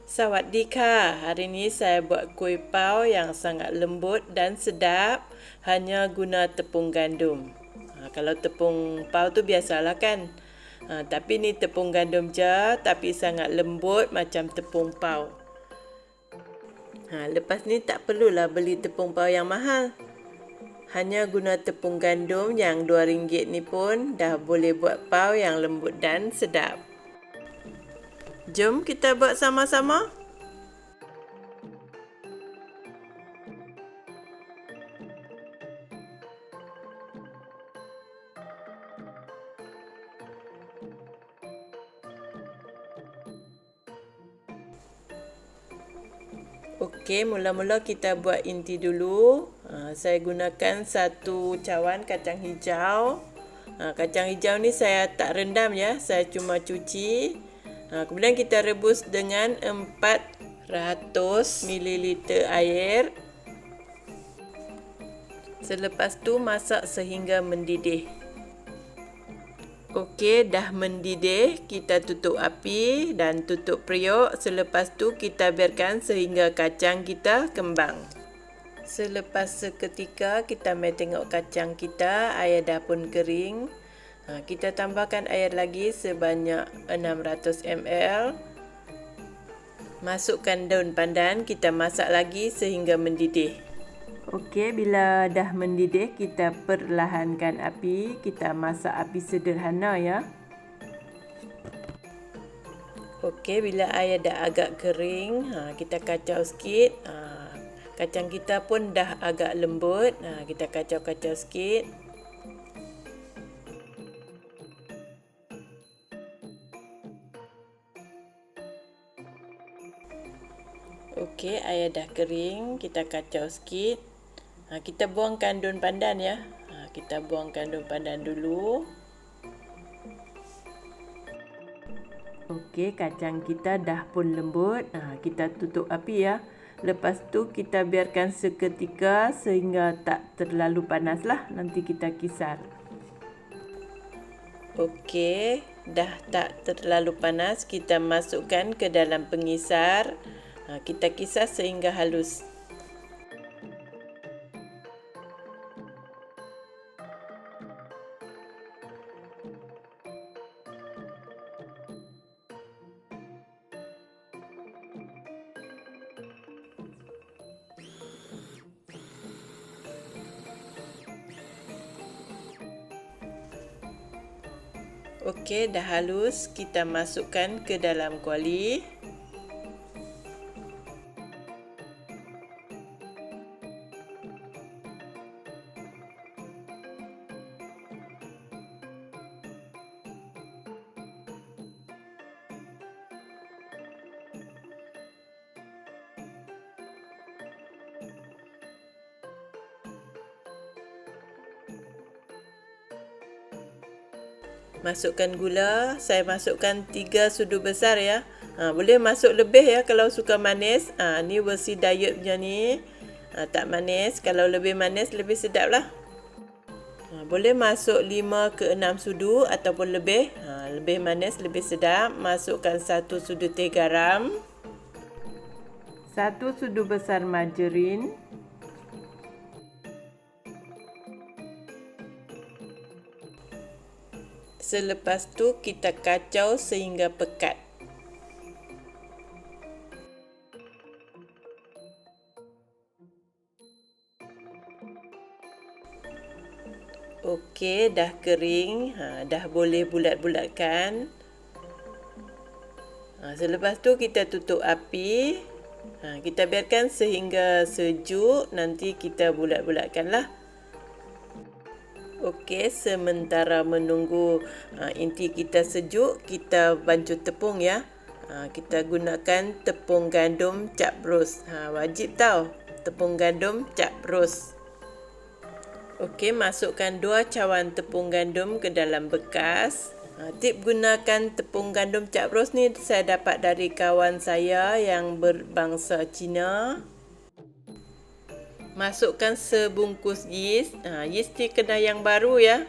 Sawadee, hari ini saya buat kuih pau yang sangat lembut dan sedap hanya guna tepung gandum. Kalau tepung pau tu biasalah kan. Tapi ni tepung gandum je tapi sangat lembut macam tepung pau. Lepas ni tak perlulah beli tepung pau yang mahal. Hanya guna tepung gandum yang RM2 ni pun dah boleh buat pau yang lembut dan sedap. Jom kita buat sama-sama. Okey, mula-mula kita buat inti dulu. Saya gunakan 1 cawan kacang hijau. Kacang hijau ni saya tak rendam ya, saya cuma cuci. Kemudian kita rebus dengan 400 ml air. Selepas tu masak sehingga mendidih. Okey, dah mendidih, kita tutup api dan tutup periuk. Selepas tu kita biarkan sehingga kacang kita kembang. Selepas seketika kita mai tengok kacang kita, air dah pun kering. Kita tambahkan air lagi sebanyak 600 ml. Masukkan daun pandan, kita masak lagi sehingga mendidih. Okey, bila dah mendidih, kita perlahankan api. Kita masak api sederhana ya. Okey, bila air dah agak kering, kita kacau sikit. Kacang kita pun dah agak lembut. Kita kacau-kacau sikit. Okey, air dah kering. Kita kacau sikit. Kita buangkan daun pandan ya. Kita buangkan daun pandan dulu. Okey, kacang kita dah pun lembut. Kita tutup api ya. Lepas tu kita biarkan seketika sehingga tak terlalu panas lah. Nanti kita kisar. Okey, dah tak terlalu panas. Kita masukkan ke dalam pengisar. Kita kisar sehingga halus. Okey, dah halus. Kita masukkan ke dalam kuali. Masukkan gula, saya masukkan 3 sudu besar ya. Boleh masuk lebih ya kalau suka manis. Ni versi diet punya ni. Tak manis, kalau lebih manis lebih sedap lah. Boleh masuk 5 ke 6 sudu ataupun lebih. Lebih manis lebih sedap. Masukkan 1 sudu teh garam. 1 sudu besar margarin. Selepas tu kita kacau sehingga pekat. Okey, dah kering. Dah boleh bulat-bulatkan. Selepas tu kita tutup api. Kita biarkan sehingga sejuk. Nanti kita bulat-bulatkanlah. Okey, sementara menunggu inti kita sejuk, kita bancuh tepung ya. Kita gunakan tepung gandum cap ros. Wajib tau, tepung gandum cap ros. Okey, masukkan 2 cawan tepung gandum ke dalam bekas. Tip gunakan tepung gandum cap ros ni saya dapat dari kawan saya yang berbangsa Cina. Masukkan sebungkus yeast. Yeast ni kena yang baru ya.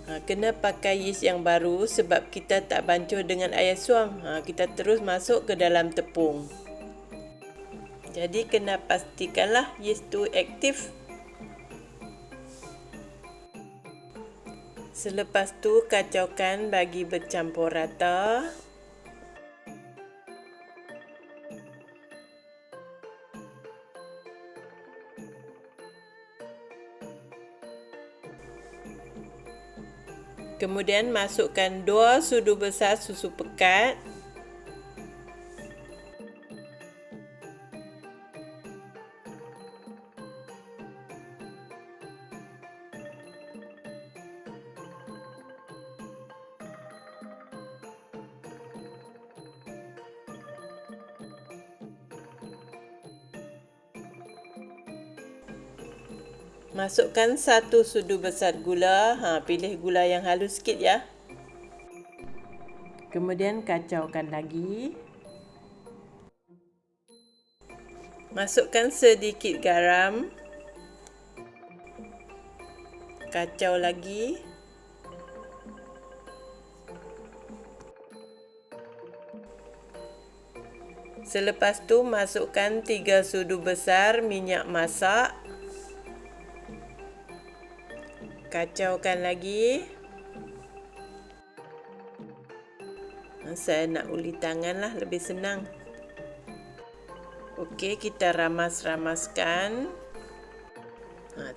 Kena pakai yeast yang baru sebab kita tak bancuh dengan air suam. Kita terus masuk ke dalam tepung. Jadi kena pastikanlah yeast tu aktif. Selepas tu kacaukan bagi bercampur rata. Kemudian masukkan 2 sudu besar susu pekat. Masukkan 1 sudu besar gula. Pilih gula yang halus sikit ya. Kemudian kacaukan lagi. Masukkan sedikit garam. Kacau lagi. Selepas tu masukkan 3 sudu besar minyak masak. Kacaukan lagi. Saya nak uli tangan lah, lebih senang. Okey, kita ramas-ramaskan.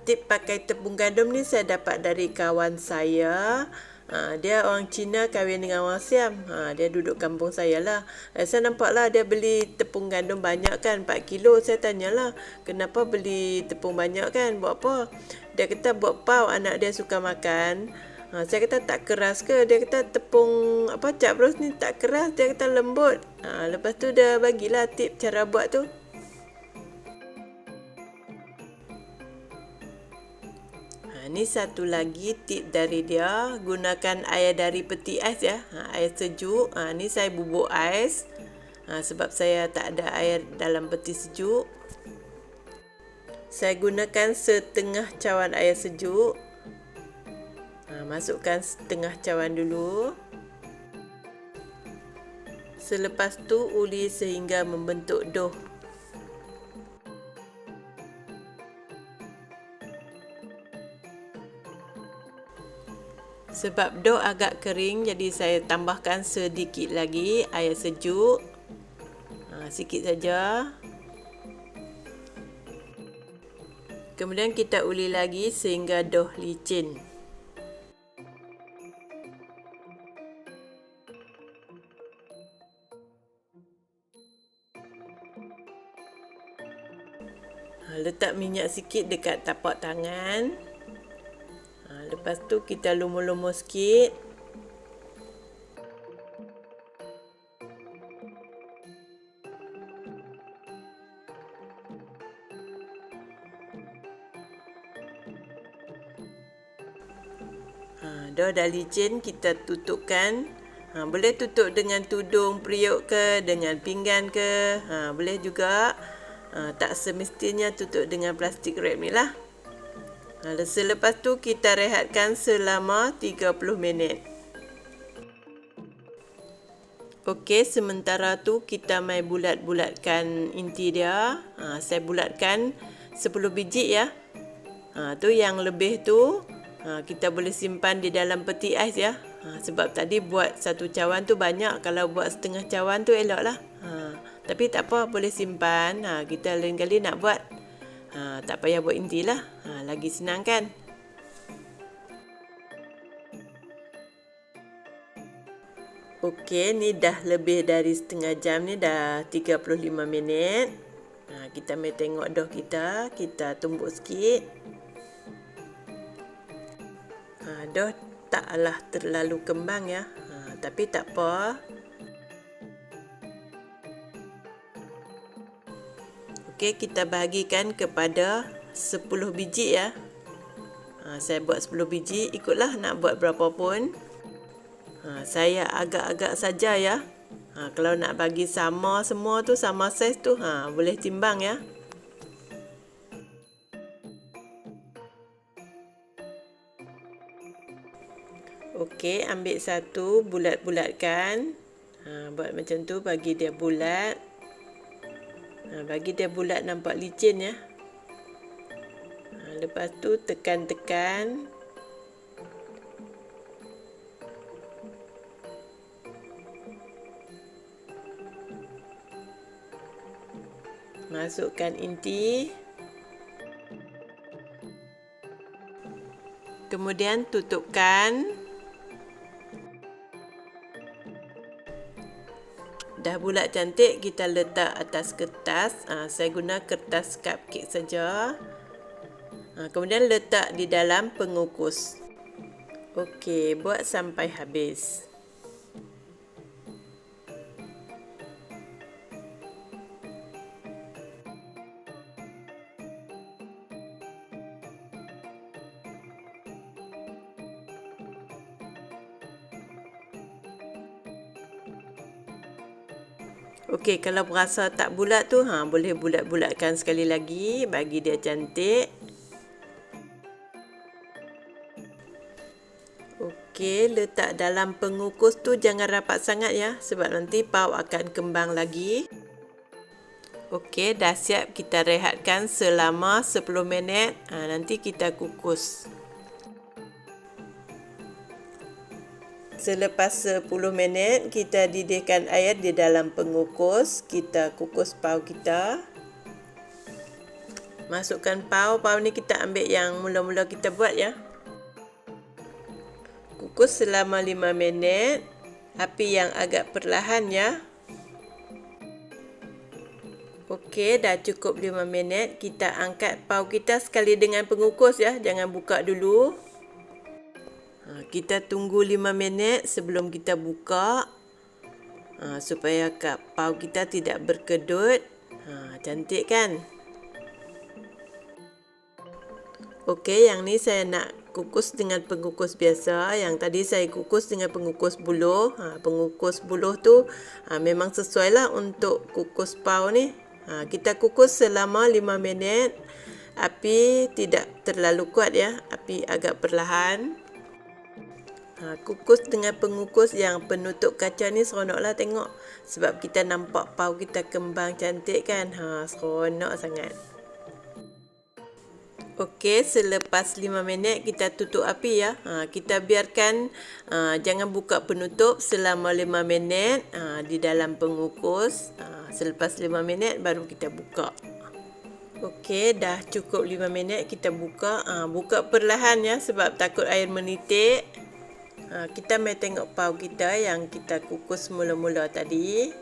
Tip pakai tepung gandum ni saya dapat dari kawan saya. Dia orang Cina kahwin dengan orang Siam. Dia duduk kampung saya lah. Saya nampak lah dia beli tepung gandum banyak kan, 4 kilo. Saya tanyalah, kenapa beli tepung banyak kan? Buat apa? Dia kata buat pau, anak dia suka makan. Saya kata tak keras ke? Dia kata tepung cap ros ni tak keras. Dia kata lembut. Lepas tu dia bagilah tip cara buat tu. Ni satu lagi tip dari dia, gunakan air dari peti ais ya. Air sejuk. Ni saya bubuk ais. Sebab saya tak ada air dalam peti sejuk. Saya gunakan setengah cawan air sejuk. Masukkan setengah cawan dulu. Selepas tu uli sehingga membentuk dough. Sebab dough agak kering, jadi saya tambahkan sedikit lagi air sejuk. Sikit saja. Kemudian kita uli lagi sehingga dough licin. Letak minyak sikit dekat tapak tangan. Lepas tu kita lumur-lumur sikit. Dah licin, kita tutupkan. Boleh tutup dengan tudung periuk ke, dengan pinggan ke. Boleh juga. Tak semestinya tutup dengan plastik wrap ni lah. Selepas tu kita rehatkan selama 30 minit. Okey, sementara tu kita mai bulat-bulatkan inti dia. Saya bulatkan 10 biji ya. Tu yang lebih tu kita boleh simpan di dalam peti ais ya. Sebab tadi buat satu cawan tu banyak. Kalau buat setengah cawan tu elok lah. Tapi tak apa, boleh simpan. Kita lain kali nak buat. Tak payah buat inti lah. Lagi senang kan? Okey, ni dah lebih dari setengah jam ni. Dah 35 minit. Kita mai tengok dough kita. Kita tumbuk sikit. Dough taklah terlalu kembang ya. Tapi tak apa. Okey, kita bahagikan kepada 10 biji ya. Saya buat 10 biji. Ikutlah nak buat berapa pun. Saya agak-agak saja ya. Kalau nak bagi sama semua tu, sama saiz tu, boleh timbang ya. Okey, ambil satu, bulat-bulatkan. Buat macam tu, bagi dia bulat. Bagi dia bulat nampak licin ya. Lepas tu tekan-tekan. Masukkan inti. Kemudian tutupkan. Dah bulat cantik, kita letak atas kertas. Saya guna kertas cupcake saja. Kemudian letak di dalam pengukus. Okey, buat sampai habis. Okey, kalau berasa tak bulat tu, boleh bulat-bulatkan sekali lagi bagi dia cantik. Okey, letak dalam pengukus tu jangan rapat sangat ya, sebab nanti pau akan kembang lagi. Okey, dah siap, kita rehatkan selama 10 minit. Nanti kita kukus. Selepas 10 minit, kita didihkan air di dalam pengukus. Kita kukus pau kita. Masukkan pau. Pau ni kita ambil yang mula-mula kita buat ya. Kukus selama 5 minit. Api yang agak perlahan ya. Okey, dah cukup 5 minit. Kita angkat pau kita sekali dengan pengukus ya. Jangan buka dulu. Kita tunggu 5 minit sebelum kita buka. Supaya pau kita tidak berkedut. Cantik kan? Okey, yang ni saya nak kukus dengan pengukus biasa. Yang tadi saya kukus dengan pengukus buluh. Pengukus buluh tu memang sesuai lah untuk kukus pau ni. Kita kukus selama 5 minit. Api tidak terlalu kuat ya. Api agak perlahan. Kukus dengan pengukus yang penutup kaca ni seronoklah tengok. Sebab kita nampak pau kita kembang cantik kan. Seronok sangat. Okey, selepas 5 minit kita tutup api ya. Kita biarkan jangan buka penutup selama 5 minit di dalam pengukus. Selepas 5 minit baru kita buka. Okey, dah cukup 5 minit kita buka. Buka perlahan ya sebab takut air menitik. Kita mai tengok pau kita yang kita kukus mula-mula tadi.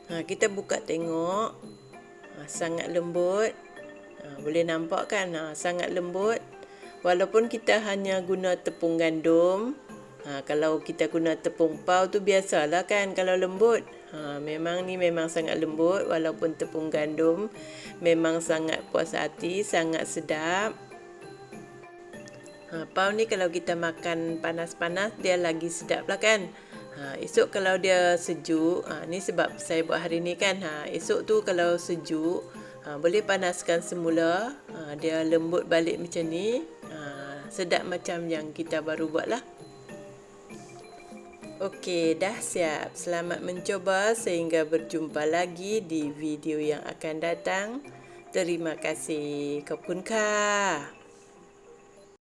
Kita buka tengok. Sangat lembut. Boleh nampak kan? Sangat lembut. Walaupun kita hanya guna tepung gandum. Kalau kita guna tepung pau tu biasalah kan kalau lembut. Memang ni memang sangat lembut walaupun tepung gandum. Memang sangat puas hati, sangat sedap. Pau ni kalau kita makan panas-panas dia lagi sedap lah kan. Esok kalau dia sejuk, ni sebab saya buat hari ni kan. Esok tu kalau sejuk, boleh panaskan semula. Dia lembut balik macam ni. Sedap macam yang kita baru buat lah. Okey, dah siap. Selamat mencoba sehingga berjumpa lagi di video yang akan datang. Terima kasih. Khop kun kha.